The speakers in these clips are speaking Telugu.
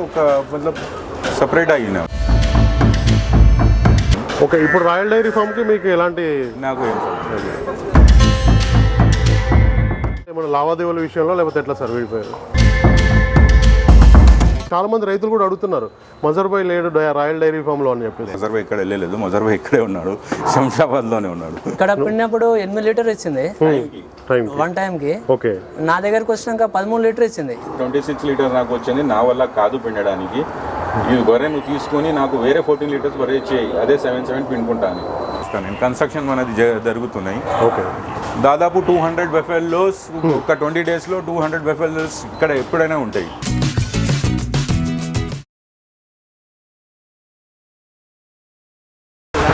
ఒక मतलब సెపరేట్ అయినా. ఓకే, ఇప్పుడు రాయల్ డైరీ ఫామ్కి మీకు ఎలాంటి నాకు ఏం సమస్య లేదు. ఏమైనా లావాదేవీల విషయంలో లేకపోతే ఎట్లా సార్ విడిపోయారు? చాలా మంది రైతులు కూడా అడుగుతున్నారు మజర్బాయ్ లేడు రాయల్ డైరీ ఫామ్లో అని చెప్పేసి. మజర్బాయ్ ఇక్కడ వెళ్ళలేదు, మజర్బాయ్ ఇక్కడే ఉన్నాడు, శంషాబాద్లోనే ఉన్నాడు. ఇక్కడ పిండినప్పుడు 8 లీటర్ ఇచ్చింది వన్ టైంకి. ఓకే, నా దగ్గరకు వచ్చినాక 13 లీటర్ ఇచ్చింది. 26 లీటర్ నాకు వచ్చింది. నా వల్ల కాదు పిండడానికి. ఈ బర్రె నువ్వు తీసుకొని నాకు వేరే 14 లీటర్స్ బర్రె చేయి, అదే 7 పిండుకుంటాను. నేను కన్స్ట్రక్షన్ అనేది జరుగుతున్నాయి. ఓకే, దాదాపు 200 బెఫెల్లోస్ ఒక 20 డేస్లో 200 బెఫెల్లోస్ ఇక్కడ ఎప్పుడైనా ఉంటాయి.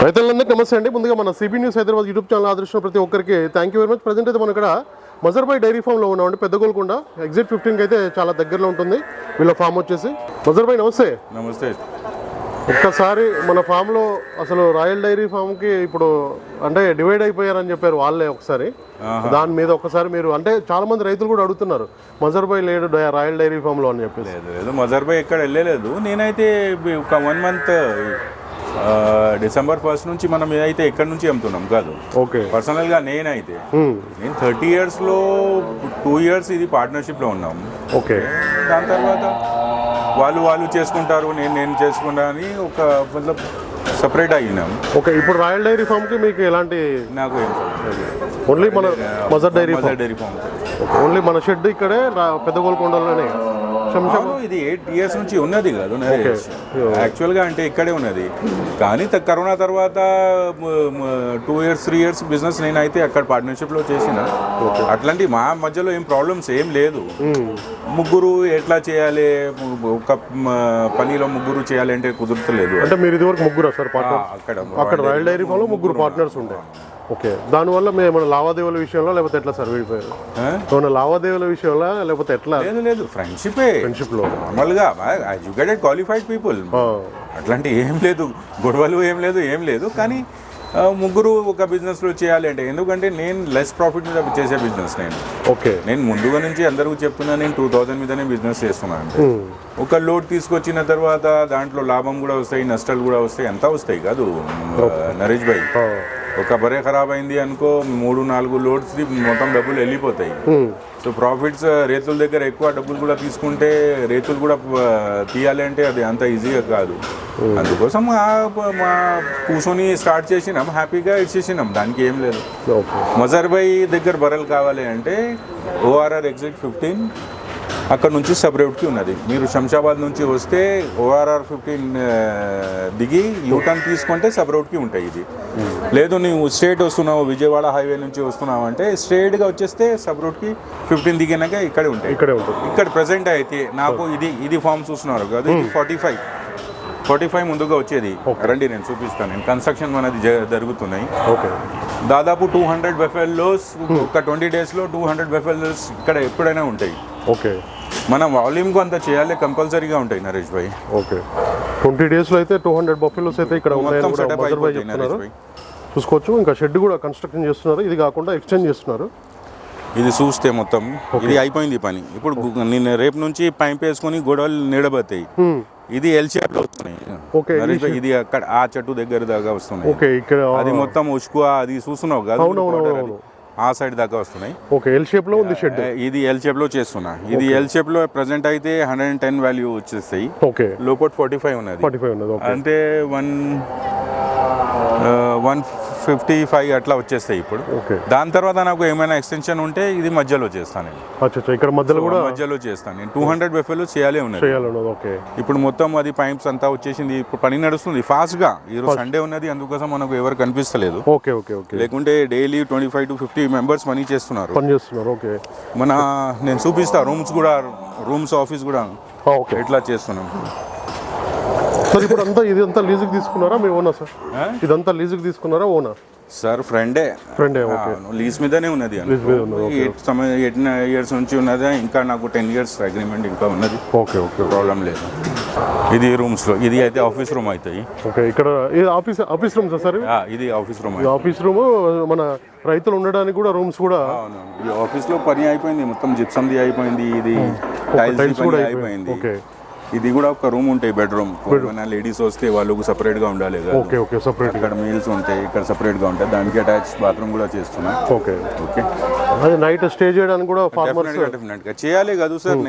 రైతులందరికీ నమస్తే అండి. ముందుగా మన CB news Hyderabad YouTube channel ఆదర్శించిన ప్రతి ఒక్కరికి thank you very much. Present అయితే మనం ఇక్కడ మజర్బాయ్ డైరీ ఫామ్లో ఉన్నామండి, పెద్దగోల్కొండ ఎగ్జిట్ 15కి అయితే చాలా దగ్గరలో ఉంటుంది వీళ్ళ ఫామ్ వచ్చేసి. మజర్బాయ్ నమస్తే. నమస్తే. ఒక్కసారి మన ఫామ్లో అసలు రాయల్ డైరీ ఫామ్కి ఇప్పుడు అంటే డివైడ్ అయిపోయారని చెప్పారు వాళ్ళే. ఒకసారి దాని మీద ఒక్కసారి మీరు అంటే చాలా మంది రైతులు కూడా అడుగుతున్నారు మజర్బాయ్ లేడు రాయల్ డైరీ ఫామ్లో అని చెప్పి. లేదు, మజర్బాయ్ ఎక్కడ వెళ్ళలేదు. నేనైతే ఒక 1 మంత్ డిసెంబర్ 1 నుంచి మనం ఏదైతే ఎక్కడి నుంచి అమ్ముతున్నాం కాదు. ఓకే, పర్సనల్గా నేను 30 ఇయర్స్లో 2 ఇయర్స్ ఇది పార్ట్నర్షిప్లో ఉన్నాం. ఓకే, దాని తర్వాత వాళ్ళు చేసుకుంటారు, నేను చేసుకుంటా అని ఒక मतलब సపరేట్ అయినాం. ఓకే, ఇప్పుడు రాయల్ డైరీ ఫామ్కి మీకు ఎలాంటి నాకు ఏం సమస్య లేదు. ఓన్లీ మన మజర్ డైరీ ఫామ్ ఓన్లీ మన షెడ్ ఇక్కడే పెద్దగోల్కొండలోనే. ఇది 8 ఇయర్స్ నుంచి ఉన్నది కాదు యాక్చువల్గా, అంటే ఇక్కడే ఉన్నది. కానీ కరోనా తర్వాత 2 ఇయర్స్ 3 ఇయర్స్ బిజినెస్ నేనైతే అక్కడ పార్ట్నర్షిప్లో చేసిన. అట్లాంటి మా మధ్యలో ఏం ప్రాబ్లమ్స్ ఏం లేదు. ముగ్గురు ఎట్లా చేయాలి, ఒక పనిలో ముగ్గురు చేయాలి అంటే కుదురుతలేదు. అంటే మీరు ఇదివరకు ముగ్గురు సార్ అక్కడ రాయల్ డైరీ ఫామ్లో ముగ్గురు పార్ట్నర్స్ ఉండే. ఓకే, దానివల్ల మేము ఏమైనా లావాదేవీల విషయంలో లేకపోతే ఎట్లా సార్ విడిపోయారు? ఏమైనా లావాదేవీల విషయంలో లేకపోతే ఎట్లా? లేదు, ఫ్రెండ్షిప్లో నార్మల్గా ఎడ్యుకేటెడ్ క్వాలిఫైడ్ పీపుల్. అట్లాంటి ఏం లేదు, గొడవలు ఏం లేదు. కానీ ముగ్గురు ఒక బిజినెస్లో చేయాలి అంటే, ఎందుకంటే నేను లెస్ ప్రాఫిట్ మీద చేసే బిజినెస్ నేను ముందుగా నుంచి అందరికీ చెప్తున్నా, నేను 2000 మీదనే బిజినెస్ చేస్తున్నాను. ఒక లోడ్ తీసుకొచ్చిన తర్వాత దాంట్లో లాభం కూడా వస్తాయి, నష్టాలు కూడా వస్తాయి, అంతా వస్తాయి కాదు నరేష్ భాయ్. ఒక బరే ఖరాబ్ అయింది అనుకో, 3-4 లోడ్స్ మొత్తం డబ్బులు వెళ్ళిపోతాయి. సో ప్రాఫిట్స్ రైతుల దగ్గర ఎక్కువ డబ్బులు కూడా తీసుకుంటే రైతులు కూడా తీయాలి అంటే అది అంత ఈజీగా కాదు. అందుకోసం మా కూర్చొని స్టార్ట్ చేసినాం, హ్యాపీగా ఇచ్చేసినాం, దానికి ఏం లేదు. మజర్బాయ్ దగ్గర బర్రెలు కావాలి అంటే ఓఆర్ఆర్ ఎగ్జిట్ 15 అక్కడ నుంచి సబ్రౌట్కి ఉన్నది. మీరు శంషాబాద్ నుంచి వస్తే ఓఆర్ఆర్ 15 దిగి యూటర్న్ తీసుకుంటే సబ్రౌట్కి ఉంటాయి. ఇది లేదు, నువ్వు స్ట్రేట్ వస్తున్నావు, విజయవాడ హైవే నుంచి వస్తున్నావు అంటే స్ట్రేట్గా వచ్చేస్తే సబ్రౌట్కి 15 దిగినాక ఇక్కడే ఉంటాయి. ఇక్కడ ప్రజెంట్ అయితే నాకు ఇది ఫామ్ చూస్తున్నారు కదా, ఇది 45 ముందుగా వచ్చేది. రండి నేను చూపిస్తాను. నేను కన్స్ట్రక్షన్ అనేది జరుగుతున్నాయి. ఓకే, దాదాపు 200 బెఫెల్లోస్ ఒక 20 డేస్లో 200 బెఫెల్లోస్ ఇక్కడ ఎప్పుడైనా ఉంటాయి. ఓకే, మనం వాల్యూమ్కు అంతా చేయాలి, కంపల్సరీగా ఉంటాయి నరేష్ భాయ్. ఓకే, 20 డేస్లో అయితే 200 బఫెలోస్ అయితే ఇక్కడ చూసుకోవచ్చు. ఇంకా షెడ్ కూడా కన్స్ట్రక్షన్ చేస్తున్నారు. ఇది కాకుండా ఎక్స్టెండ్ చేస్తున్నారు. ఇది చూస్తే మొత్తం ఇది అయిపోయింది పని. ఇప్పుడు నేను రేపు నుంచి పైప్ వేసుకొని గొడవలు నిడబోతాయి. ఇది ఎల్ షేప్ లో వస్తున్నాయి. ఇది అక్కడ ఆ చెట్టు దగ్గర దాకా వస్తున్నాయి. అది మొత్తం ఉష్కు అది చూస్తున్నావు కదా, ఆ సైడ్ దాకా వస్తున్నాయి. ఓకే, ఎల్ షేప్ లో ఉంది షెడ్. ఇది ఎల్ షేప్ లో చేస్తున్నా. ఇది ఎల్ షేప్ లో ప్రెసెంట్ అయితే 110 వాల్యూ వచ్చేస్తాయి. ఓకే, లోపల 45 ఉన్నది. అంటే 155 అట్లా వచ్చేస్తాయి ఇప్పుడు. దాని తర్వాత నాకు ఏమైనా ఎక్స్టెన్షన్ ఉంటే ఇది మధ్యలో చేస్తాను నేను. ఇక్కడ మధ్యలో చేస్తాను నేను. 200 బెఫెలో చేయాలి ఉన్నది. ఇప్పుడు మొత్తం అది పైప్స్ అంతా వచ్చేసింది. ఇప్పుడు పని నడుస్తుంది ఫాస్ట్ గా. ఈరోజు సండే ఉన్నది, అందుకోసం మనకు ఎవరు కనిపిస్తలేదు. లేకుంటే డైలీ 25 to 50 మెంబర్స్ పని చేస్తున్నారు. నేను చూపిస్తా రూమ్స్ ఆఫీస్ కూడా ఎట్లా చేస్తున్నాం. సార్ ఇప్పుడు ఇదంతా లీజుకి తీసుకున్నారా మీ ఓనర్? సార్ ఇదంతా లీజుకి తీసుకున్నారా ఓనర్? సార్ ఫ్రెండే లీజ్ మీదనే ఉన్నది. 8 ఇయర్స్ నుంచి ఉన్నది. ఇంకా నాకు 10 ఇయర్స్ అగ్రిమెంట్ ఇంకా ఉన్నది. ఓకే, ప్రాబ్లం లేదు. ఇది రూమ్స్ లో, ఇది అయితే ఆఫీస్ రూమ్ అవుతాయి. ఓకే, ఇక్కడ ఆఫీస్ రూమ్ సార్? ఇది ఆఫీస్ రూమ్. మన రైతులు ఉండడానికి కూడా రూమ్స్ కూడా. ఆఫీస్ లో పని అయిపోయింది, మొత్తం జిప్సమ్ది అయిపోయింది, ఇది టైల్స్ కూడా అయిపోయింది. ఇది కూడా ఒక రూమ్ ఉంటాయి, బెడ్రూమ్. ఏమైనా లేడీస్ వస్తే వాళ్ళకు separate గా ఉండాలి కదా. Okay okay separate. అక్కడ మీల్స్ ఉంటాయి, ఇక్కడ separate గా ఉంటాయి. దానికి అటాచ్ బాత్రూమ్ కూడా చేస్తున్నాం. ఓకే ఓకే, అదే నైట్ స్టే చేయడానికి కూడా ఫార్మర్స్ డెఫినెట్గా చేయాలి కదా సార్.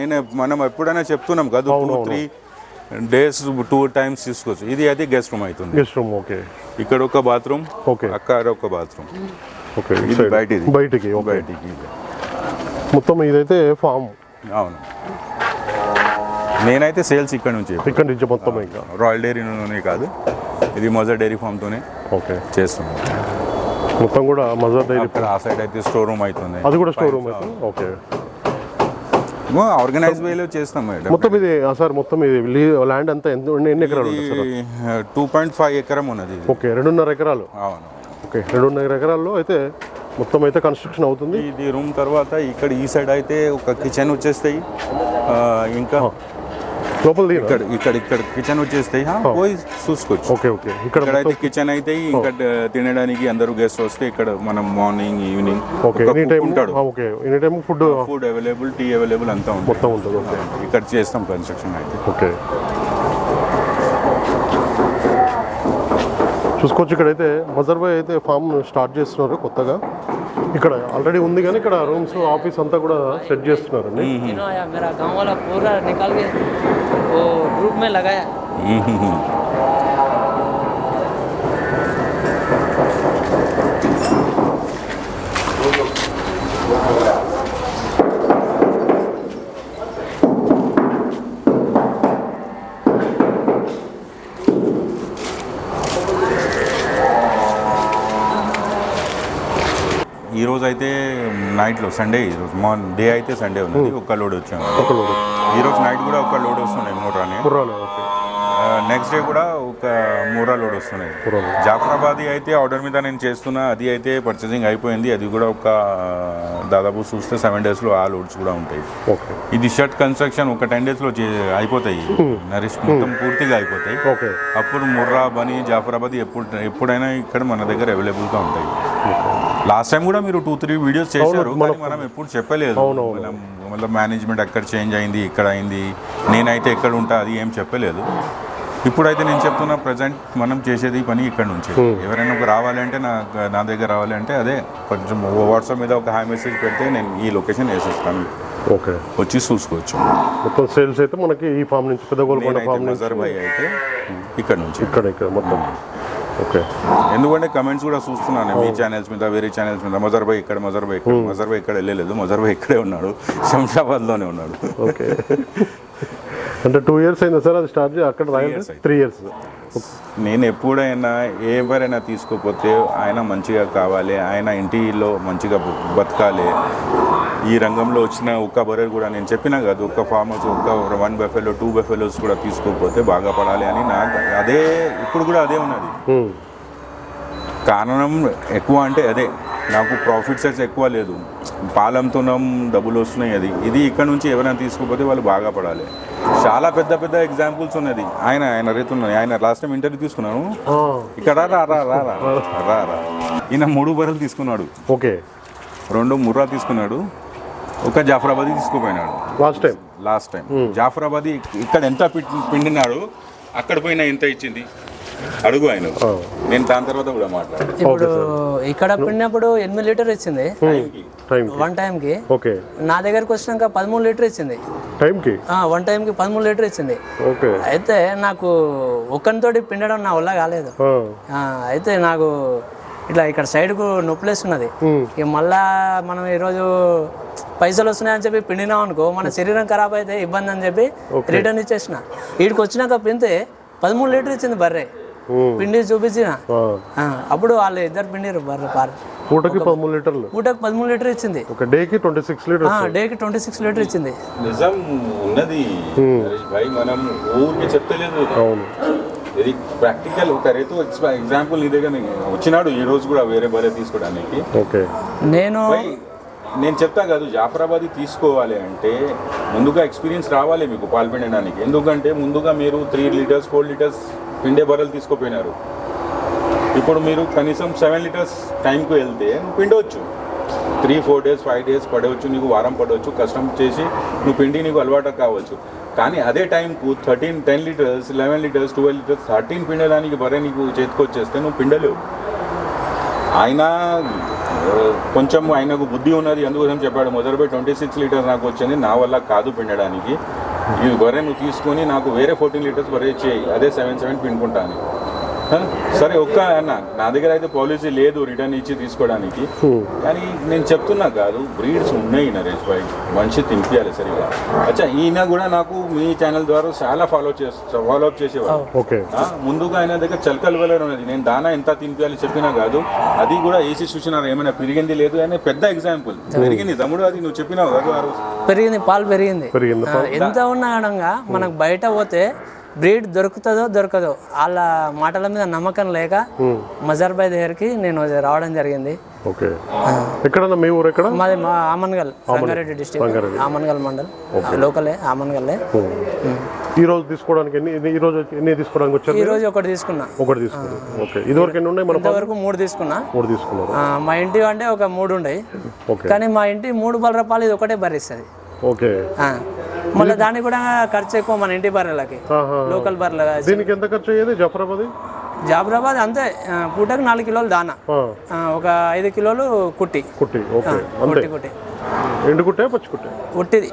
మనం ఎప్పుడైనా చెప్తున్నాం కదా, 2-3 days 2 times తీసుకోవచ్చు. ఇది అయితే గెస్ట్ రూమ్ అవుతుంది. Guest room. ఓకే, ఇక్కడ ఒక బాత్రూమ్, ఓకే అక్కడ ఒక బాత్రూమ్. ఓకే, ఇది బయటిది, బయటికి. ఓకే, బయటికి. మొత్తం ఇదైతే ఫామ్. అవును, నేనైతే సేల్స్ ఇక్కడ నుంచి మొత్తం ఇంకా రాయల్ డైరీలోనే కాదు, ఇది మజర్ డైరీ ఫామ్తోనే ఓకే చేస్తున్నాం. మొత్తం కూడా మజర్ డైరీ. ఇక్కడ ఆ సైడ్ అయితే స్టోర్ రూమ్ అవుతుంది, అది కూడా స్టోర్ రూమ్ అయితే. ఓకే, ఆర్గనైజ్ వేలో చేస్తాం మేడం. మొత్తం ఇది సార్, మొత్తం ఇది ల్యాండ్ అంతా ఎన్ని ఎకరాలు ఉంటుంది సార్? 2.5 ఎకరం ఉన్నది. ఓకే, 2.5 ఎకరాలు. అవును, ఓకే, 2.5 ఎకరాల్లో అయితే మొత్తం అయితే కన్స్ట్రక్షన్ అవుతుంది. ఇది రూమ్ తర్వాత ఇక్కడ ఈ సైడ్ అయితే ఒక కిచెన్ వచ్చేస్తాయి, ఇంకా లోపల ఇక్కడ కిచెన్ వచ్చేస్తాయి, పోయి చూసుకోవచ్చు. ఓకే ఓకే, ఇక్కడ అయితే కిచెన్ అయితే ఇంకా తినడానికి అందరూ గెస్ట్ వస్తే ఇక్కడ మనం మార్నింగ్ ఈవినింగ్ ఉంటాడు. Okay, any time food available, tea available అంతా మొత్తం ఉంటుంది. ఓకే, ఇక్కడ చేస్తాం కన్స్ట్రక్షన్ అయితే. ఓకే, చూసుకోవచ్చు. ఇక్కడైతే మజర్ భాయ్ అయితే ఫామ్ స్టార్ట్ చేస్తున్నారు కొత్తగా. ఇక్కడ ఆల్రెడీ ఉంది కానీ ఇక్కడ రూమ్స్ ఆఫీస్ అంతా కూడా సెట్ చేస్తున్నారండి. मेरा गांव वाला पूरा निकाल के वो ग्रुप में लगाया. ఈ రోజు అయితే నైట్లో సండే, ఈరోజు మార్నింగ్ డే అయితే సండే ఉన్నది, ఒక లోడ్ వచ్చాము. ఈరోజు నైట్ కూడా ఒక లోడ్ వస్తున్నాయి మూరాని. నెక్స్ట్ డే కూడా ఒక మూరా లోడ్ వస్తున్నాయి. జాఫరాబాదీ అయితే ఆర్డర్ మీద నేను చేస్తున్నా, అది అయితే పర్చేసింగ్ అయిపోయింది. అది కూడా ఒక దాదాపు చూస్తే 7 daysలో ఆ లోడ్స్ కూడా ఉంటాయి. ఇది షర్ట్ కన్స్ట్రక్షన్ ఒక 10 daysలో అయిపోతాయి, నరిష్ మొత్తం పూర్తిగా అయిపోతాయి. అప్పుడు ముర్రా బనీ జాఫరాబాదీ ఎప్పుడైనా ఇక్కడ మన దగ్గర అవైలబుల్గా ఉంటాయి. లాస్ట్ టైం కూడా మీరు 2-3 వీడియోస్ చేశారు, కానీ మనం ఎప్పుడు చెప్పలేదు. మళ్ళీ మేనేజ్మెంట్ అక్కడ చేంజ్ అయింది, ఇక్కడ అయింది, నేనైతే ఎక్కడ ఉంటా అది ఏం చెప్పలేదు. ఇప్పుడైతే నేను చెప్తున్నా, ప్రజెంట్ మనం చేసేది పని ఇక్కడ నుంచి. ఎవరైనా ఒక రావాలంటే నా దగ్గర రావాలంటే అదే కొంచెం వాట్సాప్ మీద ఒక హాయ్ మెసేజ్ పెడితే నేను ఈ లొకేషన్ వేసేస్తాను. ఓకే, వచ్చి చూసుకోవచ్చు. మొత్తం సేల్స్ అయితే మనకి ఈ ఫామ్ నుంచి, పెద్దగోల్కొండ ఫామ్ నుంచి. మజర్ భాయ్ అయితే ఇక్కడ నుంచి, ఇక్కడ మొత్తం. ఓకే, ఎందుకంటే కమెంట్స్ కూడా చూస్తున్నాను మీ ఛానల్స్ మీద, వేరే ఛానల్స్ మీద, మజర్ భాయ్ ఇక్కడ, మజర్ భాయ్ ఇక్కడ. మజర్ భాయ్ ఇక్కడ వెళ్ళలేదు, మజర్ భాయ్ ఇక్కడే ఉన్నాడు, శంషాబాద్లోనే ఉన్నాడు. ఓకే, అంటే 2 years అయిందా సార్ అది స్టార్ట్ చేసి? అక్కడ 3 years. నేను ఎప్పుడైనా ఎవరైనా తీసుకోపోతే ఆయన మంచిగా కావాలి, ఆయన ఇంటిలో మంచిగా బతకాలి. ఈ రంగంలో వచ్చిన ఒక్క బర్రెలు కూడా నేను చెప్పినా కదా, ఒక్క ఫార్మర్స్ ఒక్క 1 buffalo 2 buffaloes కూడా తీసుకోకపోతే బాగా పడాలి అని నాకు అదే, ఇప్పుడు కూడా అదే ఉన్నది. కారణం ఎక్కువ అంటే అదే, నాకు ప్రాఫిట్స్ అయితే ఎక్కువ లేదు, పాలంతోనం డబ్బులు వస్తున్నాయి. ఇది ఇక్కడ నుంచి ఎవరైనా తీసుకోపోతే వాళ్ళు బాగా పడాలి. చాలా పెద్ద పెద్ద ఎగ్జాంపుల్స్ ఉన్నది. ఆయన రైతున్నది, ఆయన లాస్ట్ టైం ఇంటర్వ్యూ తీసుకున్నాను, ఇక్కడ రా ఈయన 3 బర్రెలు తీసుకున్నాడు. ఓకే, 2 ముర్రా తీసుకున్నాడు, ఒక జాఫరాబాదీ తీసుకుపోయినాడు. లాస్ట్ టైం జాఫరాబాదీ ఇక్కడ ఎంత పిండినాడు, అక్కడ పోయినా ఎంత ఇచ్చింది అడుగు ఆయన. నేను దాని తర్వాత కూడా మాట్లాడాను. ఇప్పుడు ఇక్కడ పిండినప్పుడు 8 లీటర్ ఇచ్చింది వన్ టైం కి. నా దగ్గరకు వచ్చినాక 13 లీటర్ ఇచ్చింది వన్ టైం కి. 13 లీటర్ ఇచ్చింది. అయితే నాకు ఒక్కనితోటి పిండడం నా వల్ల కాలేదు. అయితే నాకు ఇట్లా ఇక్కడ సైడ్కు నొప్పిలేస్తున్నది. ఇక మళ్ళా మనం ఈరోజు పైసలు వస్తున్నాయని చెప్పి పిండినాం అనుకో, మన శరీరం ఖరాబ్ అయితే ఇబ్బంది అని చెప్పి రిటర్న్ ఇచ్చేసిన. వీడికి వచ్చినాక పిండితే 13 లీటర్ ఇచ్చింది బర్రె. పిండి చూపించిన అప్పుడు వాళ్ళు ఇద్దరు పిండిరు బర్రె పూటకి 13 లీటర్లు. పూటకి 13 లీటర్ ఇచ్చింది. డేకి 26 లీటర్. డేకి 26 లీటర్ ఇచ్చింది. నిజం ఉన్నది భాయ్, మనం ఊరికి చెప్తలేదు. అవును, ఇది ప్రాక్టికల్. ఒక రైతు ఎగ్జాంపుల్ నీ దగ్గర వచ్చినాడు ఈ రోజు కూడా వేరే బర్రె తీసుకోవడానికి. నేను చెప్తా కాదు, జాఫరాబాదీ తీసుకోవాలి అంటే ముందుగా ఎక్స్పీరియన్స్ రావాలి మీకు పాలు పిండడానికి. ఎందుకంటే ముందుగా మీరు 3 లీటర్స్ 4 లీటర్స్ పిండే బర్రెలు తీసుకోపోయినారు. ఇప్పుడు మీరు కనీసం 7 లీటర్స్ టైంకు వెళ్తే నువ్వు పిండవచ్చు. 3-4 days 5 days పడవచ్చు, నీకు వారం పడవచ్చు. కష్టం చేసి నువ్వు పిండి నీకు అలవాటు కావచ్చు. కానీ అదే టైంకు 10 లీటర్స్ 11 లీటర్స్ 12 లీటర్స్ 13 పిండడానికి బరే నీకు చేతికొచ్చేస్తే నువ్వు పిండలేవు. ఆయన కొంచెం ఆయనకు బుద్ధి ఉన్నది, అందుకోసం చెప్పాడు మొదలుపై 26 లీటర్స్ నాకు వచ్చింది, నా వల్ల కాదు పిండడానికి, ఇది బరే నువ్వు తీసుకొని నాకు వేరే 14 లీటర్స్ బరే చేయి, అదే 7 పిండుకుంటాను. సరే ఒక్క అన్న, నా దగ్గర అయితే పాలసీ లేదు రిటర్న్ ఇచ్చి తీసుకోవడానికి, కానీ నేను చెప్తున్నా కాదు, బ్రీడ్స్ ఉన్నాయి నరేష్ భాయ్, మంచి తినిపించాలి సరిగా. అచ్చా, ఈయన కూడా నాకు మీ ఛానల్ ద్వారా చాలా ఫాలోఅప్ చేసేవాడు. ముందుగా ఆయన దగ్గర చలకల్ వెలర్ ఉన్నది, నేను దానా ఎంత తినిపించాలి చెప్పినా కాదు, అది కూడా ఏసీ చూసినారు ఏమైనా పెరిగింది లేదు అని పెద్ద ఎగ్జాంపుల్. పెరిగింది తమ్ముడు, అది నువ్వు చెప్పినావు కాదు ఆ రోజు, పెరిగింది, పాలు పెరిగింది. ఎంత ఉన్నా అనగా మనకు బయట పోతే బ్రీడ్ దొరుకుతుందో దొరకదో వాళ్ళ మాటల మీద నమ్మకం లేక మజర్ భాయ్ దగ్గరికి నేను రావడం జరిగింది. మాది ఆమన్గల్, రంగారెడ్డి డిస్ట్రిక్ట్, ఆమన్గల్ మండల్, లోకలే ఆమన్గల్లే. ఈ రోజు తీసుకోవడానికి ఈ రోజు ఒకటి తీసుకున్నా. ఇంతవరకు 3 తీసుకున్నా. మా ఇంటి అంటే ఒక 3 ఉండయి, కానీ మా ఇంటి 3 బర్రె పాలు ఇది ఒకటే భరిస్తుంది. మళ్ళీ దానికి కూడా ఖర్చు ఎక్కువ మన ఇంటి బర్రెలకి, లోకల్ బర్రెలు. దీనికి ఎంత ఖర్చు అయ్యేది? జాఫరాబాద్ అంతే, పూటకు 4 కిలోలు దానా, ఒక 5 కిలోలు కుట్టి. ఎండుకుట్టే పచ్చికుట్టే ఉట్టిది.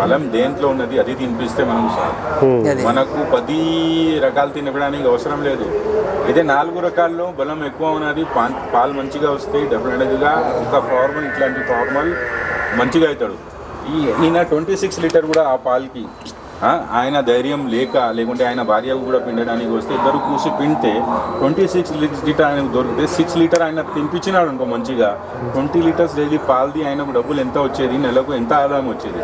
బలం దేంట్లో ఉన్నది అది తినిపిస్తే మనం మనకు 10 రకాలు తినడానికి అవసరం లేదు. ఇదే 4 రకాల్లో బలం ఎక్కువ ఉన్నది, పాలు మంచిగా వస్తాయి. డెఫినెట్గా ఒక ఫార్మల్, ఇట్లాంటి ఫార్మల్ మంచిగా అవుతాడు. ఈయన 26 లీటర్ కూడా ఆ పాలకి ఆయన ధైర్యం లేకుంటే ఆయన భార్య కూడా పిండడానికి వస్తే ఇద్దరు కూసి పిండితే 26 లీటర్ ఆయనకు దొరికితే 6 లీటర్ ఆయన తినిపించినాడు అనుకో మంచిగా, 20 లీటర్స్ డైలీ పాలది ఆయనకు డబ్బులు ఎంత వచ్చేది, నెలకు ఎంత ఆదాయం వచ్చేది.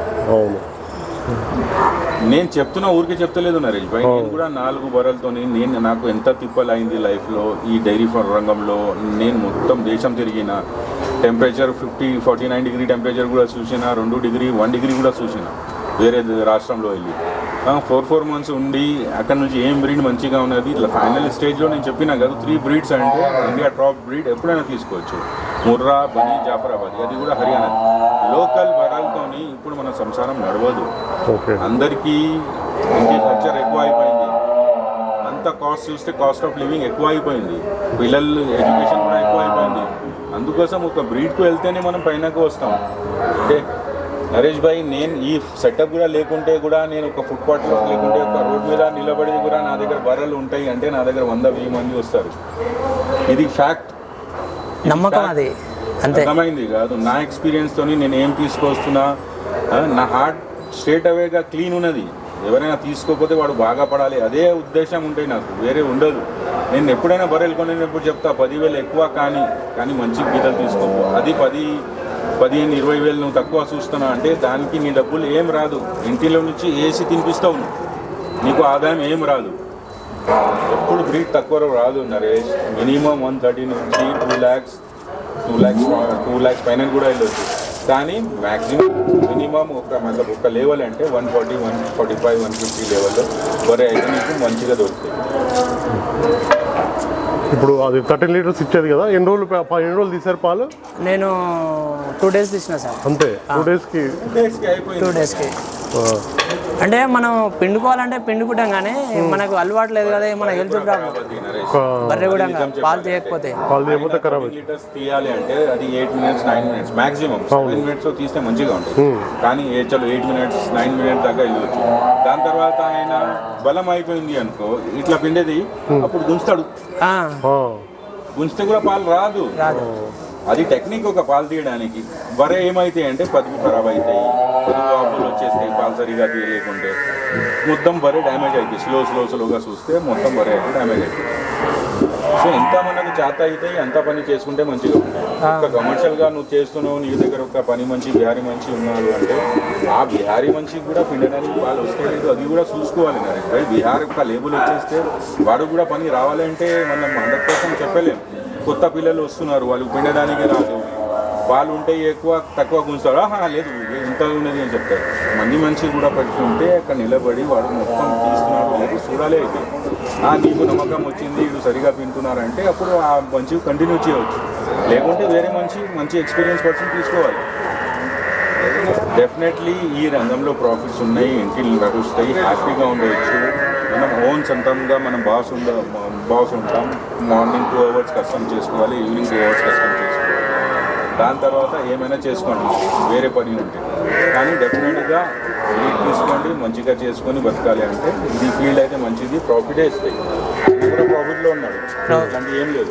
నేను చెప్తున్నా, ఊరికే చెప్తలేదు నరేష్ భాయ్, నేను కూడా 4 బర్రెలతో నాకు ఎంత తిప్పలైంది లైఫ్లో ఈ డైరీ రంగంలో. నేను మొత్తం దేశం తిరిగిన, టెంపరేచర్ 49 డిగ్రీ టెంపరేచర్ కూడా చూసిన, 2 డిగ్రీ 1 డిగ్రీ కూడా చూసిన వేరే రాష్ట్రంలో వెళ్ళి. 4 మంత్స్ ఉండి అక్కడ నుంచి ఏం బ్రీడ్ మంచిగా ఉన్నది. ఫైనల్ స్టేజ్లో నేను చెప్పినా కదా 3 బ్రీడ్స్ అంటే ఇండియా టాప్ బ్రీడ్ ఎప్పుడైనా తీసుకోవచ్చు, ముర్రా, బనీ, జాఫరాబాద్, అది కూడా హర్యానా. లోకల్ బర్రెలతోని ఇప్పుడు మన సంసారం నడవదు. అందరికీ అగ్రికల్చర్ ఎక్కువ అయిపోయింది, అంత కాస్ట్ చూస్తే కాస్ట్ ఆఫ్ లివింగ్ ఎక్కువ అయిపోయింది, పిల్లలు ఎడ్యుకేషన్ కూడా ఎక్కువ అయిపోయింది. అందుకోసం ఒక బ్రీడ్కు వెళ్తేనే మనం పైనకు వస్తాం. అంటే నరేష్ భాయ్, నేను ఈ సెటప్ కూడా లేకుంటే కూడా, నేను ఒక ఫుట్పాత్లో లేకుంటే ఒక రోడ్ మీద నిలబడి కూడా నా దగ్గర బర్రెలు ఉంటాయి అంటే నా దగ్గర 100-1000 మంది వస్తారు. ఇది ఫ్యాక్ట్, నమ్మకం. అది అర్థమైంది కాదు. నా ఎక్స్పీరియన్స్తో నేను ఏం తీసుకొస్తున్నా, నా హార్ట్ స్ట్రేట్ అవేగా క్లీన్ ఉన్నది. ఎవరైనా తీసుకోకపోతే వాడు బాగా పడాలి, అదే ఉద్దేశం ఉంటాయి నాకు, వేరే ఉండదు. నేను ఎప్పుడైనా బర్రెలు కొనేటప్పుడు చెప్తా 10,000 ఎక్కువ కానీ మంచి గీతలు తీసుకోకు. అది 15-20 నువ్వు తక్కువ చూస్తున్నా అంటే దానికి నీ డబ్బులు ఏం రాదు. ఇంటిలో నుంచి ఏసీ తినిపిస్తావు, నీకు ఆదాయం ఏం రాదు. ఎప్పుడు బ్రీడ్ తక్కువ రాదు నరేష్. మినిమం 130 నుంచి 2 lakhs పైన కూడా వెళ్ళొచ్చు. కానీ మ్యాక్సిమం మినిమం ఒక లెవెల్ అంటే 140, 145, 150 లెవెల్లో వరే అయితే నీకు మంచిగా దొరుకుతాయి. ఇప్పుడు అది 13 లీటర్స్ ఇచ్చేది కదా, ఎన్ని రోజులు తీసారు పాలు? నేను 2 డేస్ తీసిన సార్, అంతే. 2 డేస్కి అంటే మనం పిండుకోవాలంటే పిండుకుంటాం, కానీ మనకు అలవాటు లేదు కదా, మన హెల్త్ ప్రాబ్లం. బర్రె కూడా పాలు తీయకపోతే లీటర్స్ తీయాలి అంటే అది 8 minutes 9 minutes మాక్సిమం. 7 minutes తీస్తే మంచిగా ఉంటుంది, కానీ 8 minutes 9 minutes దాకా వెళ్ళవచ్చు. దాని తర్వాత ఆయన బలం అయిపోయింది అనుకో, ఇట్లా పిండేది అప్పుడు గుంజుతాడు, గుంజితే కూడా పాలు రాదు. అది టెక్నిక్ ఒక పాలు తీయడానికి. బరే ఏమైతాయి అంటే పదుపు ఖరాబ్ అవుతాయి, పదుపు వచ్చేస్తాయి, పాలు సరిగా తీయలేకుంటే మొత్తం బరే డ్యామేజ్ అవుతాయి. స్లోగా చూస్తే మొత్తం బరే అయితే డ్యామేజ్ అవుతాయి. సో ఎంత మనకు చేత అయితే అంత పని చేసుకుంటే మంచిగా ఉంటుంది. ఒక కమర్షియల్గా నువ్వు చేస్తున్నావు, నీ దగ్గర ఒక పని మంచి బిహారీ మంచి ఉన్నారు అంటే ఆ బిహారీ మంచికి కూడా పిండడానికి పాలు వస్తే లేదు, అది కూడా చూసుకోవాలి. నరేష్ బిహార్ ఒక లేబుల్ వచ్చేస్తే వాడు కూడా పని రావాలంటే మనం 100% చెప్పలేము. కొత్త పిల్లలు వస్తున్నారు, వాళ్ళు పిండడానికి రాదు, పాలు ఉంటే తక్కువ గుంజుతాడు, లేదు ఇంత ఉన్నది అని చెప్తారు. మంచి కూడా పెట్టుకుంటే అక్కడ నిలబడి వాడు మొత్తం తీస్తున్నాడు లేదు చూడాలి. అయితే నీకు నమ్మకం వచ్చింది, వీడు సరిగా పిండుతున్నారంటే అప్పుడు ఆ మంచి కంటిన్యూ చేయవచ్చు. లేకుంటే వేరే మంచి ఎక్స్పీరియన్స్ పర్సన్ తీసుకోవాలి. డెఫినెట్లీ ఈ రంగంలో ప్రాఫిట్స్ ఉన్నాయి, ఇంటిలు నడుస్తాయి, హ్యాపీగా ఉండవచ్చు. మనం ఓన్ సొంతంగా మనం బాస్ ఉంటాం. మార్నింగ్ 2 hours కష్టం చేసుకోవాలి, ఈవినింగ్ 2 hours కష్టం చేసుకోవాలి. దాని తర్వాత ఏమైనా చేసుకోండి, వేరే పని ఉంటే. కానీ డెఫినెట్గా లీడ్ తీసుకోండి, మంచిగా చేసుకొని బతకాలి. అంటే ఇది ఫీల్డ్ అయితే మంచిది, ప్రాఫిటే ఇస్తాయి. కూడా ప్రాఫిట్లో ఉన్నాడు, అంటే ఏం లేదు.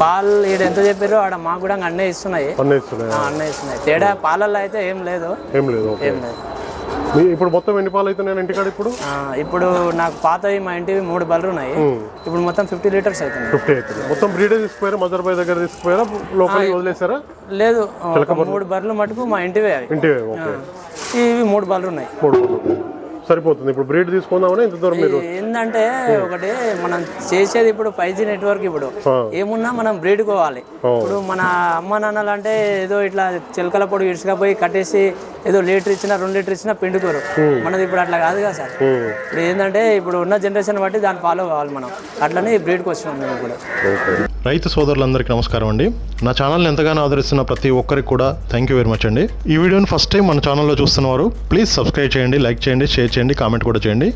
పాలు ఈడ ఎంత చెప్పారో ఆడ మాకు కూడా అన్నీ ఇస్తున్నాయి. అన్నీ ఇస్తున్నాయి. తేడా పాలల్లో అయితే ఏం లేదు. ఏం లేదు. ఇప్పుడు మొత్తం ఎన్ని పాలు అవుతున్నాయి ఇంటికాడ? ఇప్పుడు నాకు పాతవి మా ఇంటివి 3 బర్రెలు ఉన్నాయి. ఇప్పుడు మొత్తం 50 లీటర్స్ అవుతుంది. 50 అవుతుంది. మొత్తం బ్రీడే తీసుకుపోయారా? మజర్బాయ్ దగ్గర తీసుకుపోయారా? లోకల్ వదిలేసారా? లేదు, 3 బర్రెలు మటుకు మా ఇంటివే. ఇంటివే. ఇవి 3 బర్రెలు ఉన్నాయి. 3 బర్రెలు సరిపోతుంది. ఇప్పుడు బ్రీడ్ తీసుకుందామని ఇంత దూరం మీరు ఏంటంటే ఒకటి మనం చేసేది ఇప్పుడు 5G నెట్వర్క్. ఇప్పుడు ఏమున్నా మనం బ్రీడ్ కోవాలి. ఇప్పుడు మన అమ్మ నాన్నలు అంటే ఏదో ఇట్లా చిలకల పొడి ఇసుకపోయి కట్టేసి ఏదో లీటర్ ఇచ్చినా 2 లీటర్ ఇచ్చినా పిండుకోరు. మనది ఇప్పుడు అట్లా కాదు కదా సార్. ఇప్పుడు ఏంటంటే ఇప్పుడు ఉన్న జనరేషన్ బట్టి దాన్ని ఫాలో కావాలి మనం. అట్లనే బ్రీడ్కి వచ్చినాం మేము కూడా. రైతు సోదరులందరికీ నమస్కారం అండి. నా ఛానల్ని ఎంతగానో ఆదరిస్తున్న ప్రతి ఒక్కరికి కూడా థ్యాంక్ యూ వెరీ మచ్ అండి. ఈ వీడియోని ఫస్ట్ టైం మన ఛానల్లో చూస్తున్నవారు ప్లీజ్ సబ్స్క్రైబ్ చేయండి, లైక్ చేయండి, షేర్ చేయండి, కామెంట్ కూడా చేయండి.